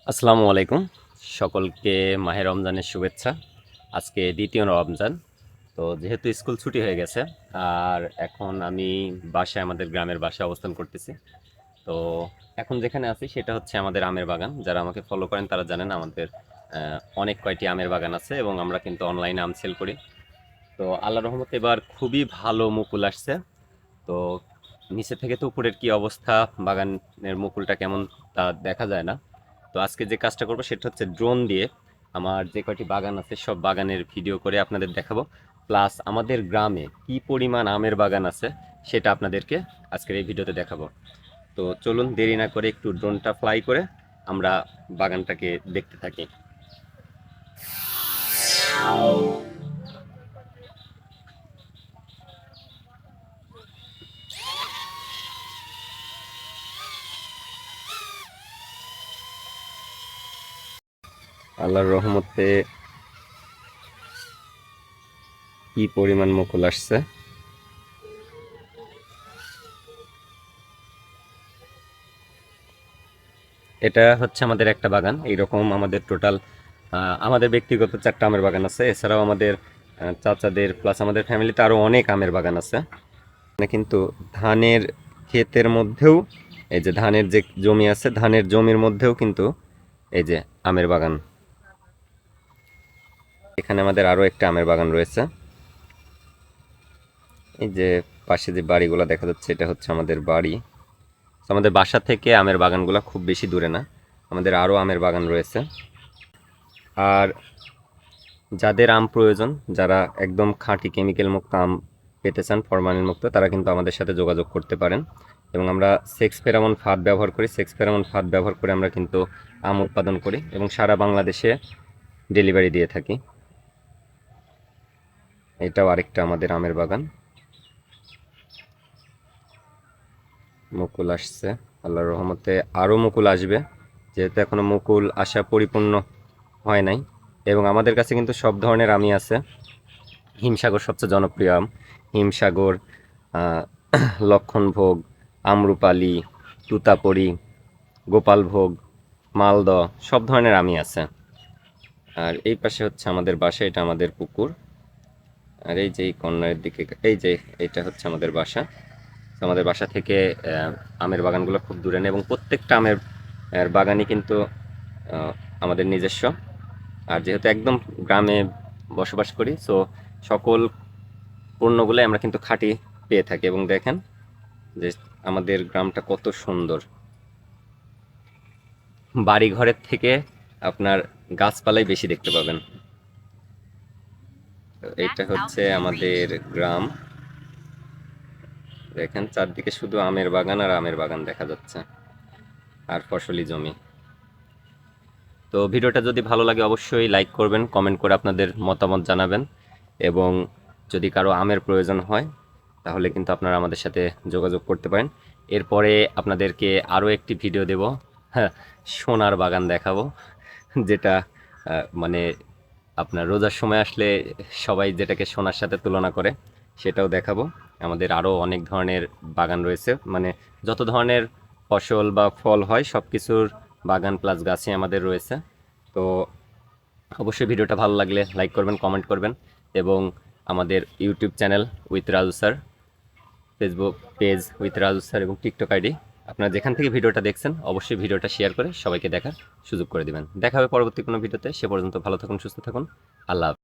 আসসালামু আলাইকুম। সকলকে মাহে রমজানের শুভেচ্ছা। আজকে দ্বিতীয় রমজান। তো যেহেতু স্কুল ছুটি হয়ে গেছে, আর এখন আমি বাসায় আমাদের গ্রামের বাসায় অবস্থান করতেছি। তো এখন যেখানে আছি সেটা হচ্ছে আমাদের আমের বাগান। যারা আমাকে ফলো করেন তারা জানেন আমাদের অনেক কয়টি আমের বাগান আছে এবং আমরা কিন্তু অনলাইনে আম সেল করি। তো আল্লাহর রহমতে এবার খুবই ভালো মুকুল আসছে। তো নিচে থেকে তো উপরের কি অবস্থা, বাগানের মুকুলটা কেমন তা দেখা যায় না। তো আজকে যে কাজটা করবো সেটা হচ্ছে ড্রোন দিয়ে আমার যে কয়টি বাগান আছে সব বাগানের ভিডিও করে আপনাদের দেখাবো। প্লাস আমাদের গ্রামে কি পরিমাণ আমের বাগান আছে সেটা আপনাদেরকে আজকের এই ভিডিওতে দেখাবো। তো চলুন দেরি না করে একটু ড্রোনটা ফ্লাই করে আমরা বাগানটাকে দেখতে থাকি। আল্লাহর রহমতে কি পরিমাণ মুকুল আসছে। এটা হচ্ছে আমাদের একটা বাগান। এইরকম আমাদের টোটাল আমাদের ব্যক্তিগত 4টা আমের বাগান আছে। এছাড়াও আমাদের চাচাদের প্লাস আমাদের ফ্যামিলিতে আরও অনেক আমের বাগান আছে। মানে কিন্তু ধানের ক্ষেতের মধ্যেও, এই যে ধানের যে জমি আছে, ধানের জমির মধ্যেও কিন্তু এই যে আমের বাগান। এখানে আমাদের আরও একটা আমের বাগান রয়েছে। এই যে পাশে যে বাড়িগুলো দেখা যাচ্ছে এটা হচ্ছে আমাদের বাড়ি। তো আমাদের বাসা থেকে আমের বাগানগুলো খুব বেশি দূরে না, আমাদের আরও আমের বাগান রয়েছে। আর যাদের আম প্রয়োজন, যারা একদম খাঁটি কেমিক্যাল মুক্ত আম পেতে চান, ফরমালিন মুক্ত, তারা কিন্তু আমাদের সাথে যোগাযোগ করতে পারেন। এবং আমরা সেক্স ফেরামন ফাঁদ ব্যবহার করি। সেক্স ফেরামন ফাঁদ ব্যবহার করে আমরা কিন্তু আম উৎপাদন করি এবং সারা বাংলাদেশে ডেলিভারি দিয়ে থাকি। এটাও আরেকটা আমাদের আমের বাগান। মুকুল আসছে, আল্লাহর রহমতে আরও মুকুল আসবে, যেহেতু এখনো মুকুল আসা পরিপূর্ণ হয় নাই। এবং আমাদের কাছে কিন্তু সব ধরনের আমই আছে। হিমসাগর সবচেয়ে জনপ্রিয় আম। হিমসাগর, আহ, লক্ষণভোগ, আম্রপালি, তুতাপরি, গোপালভোগ, মালদহ, সব ধরনের আমই আছে। আর এই পাশে হচ্ছে আমাদের বাসা, এটা আমাদের পুকুর। আর এই যে এই কর্নারের দিকে, এই যে এটা হচ্ছে আমাদের বাসা। তো আমাদের বাসা থেকে আমের বাগানগুলো খুব দূরে নেই এবং প্রত্যেকটা আমের বাগানই কিন্তু আহ, আমাদের নিজস্ব। আর যেহেতু একদম গ্রামে বসবাস করি, সো সকল পণ্যগুলোই আমরা কিন্তু খাঁটি পেয়ে থাকি। এবং দেখেন যে আমাদের গ্রামটা কত সুন্দর। বাড়ি ঘরের থেকে আপনার গাছপালাই বেশি দেখতে পাবেন। তো এটা হচ্ছে আমাদের গ্রাম। দেখেন চারদিকে শুধু আমের বাগান আর আমের বাগান দেখা যাচ্ছে, আর ফসলি জমি। তো ভিডিওটা যদি ভালো লাগে অবশ্যই লাইক করবেন, কমেন্ট করে আপনাদের মতামত জানাবেন। এবং যদি কারো আমের প্রয়োজন হয় তাহলে কিন্তু আপনারা আমাদের সাথে যোগাযোগ করতে পারেন। এরপরে আপনাদেরকে আরও একটি ভিডিও দেব, হ্যাঁ, সোনার বাগান দেখাবো, যেটা মানে আপনার রোজার সময় আসলে সবাই যেটাকে সোনার সাথে তুলনা করে সেটাও দেখাবো। আমাদের আরও অনেক ধরনের বাগান রয়েছে, মানে যত ধরনের ফসল বা ফল হয় সব কিছুর বাগান প্লাস গাছই আমাদের রয়েছে। তো অবশ্যই ভিডিওটা ভালো লাগলে লাইক করবেন, কমেন্ট করবেন। এবং আমাদের YouTube channel with Raju sir, Facebook page with Raju sir এবং টিকটক আইডি, আপনারা যেখান থেকে ভিডিওটা দেখছেন অবশ্যই ভিডিওটা শেয়ার করে সবাইকে দেখার সুযোগ করে দিবেন। দেখা হবে পরবর্তী কোনো ভিডিওতে। সে পর্যন্ত ভালো থাকুন, সুস্থ থাকুন। আল্লাহ হাফেজ।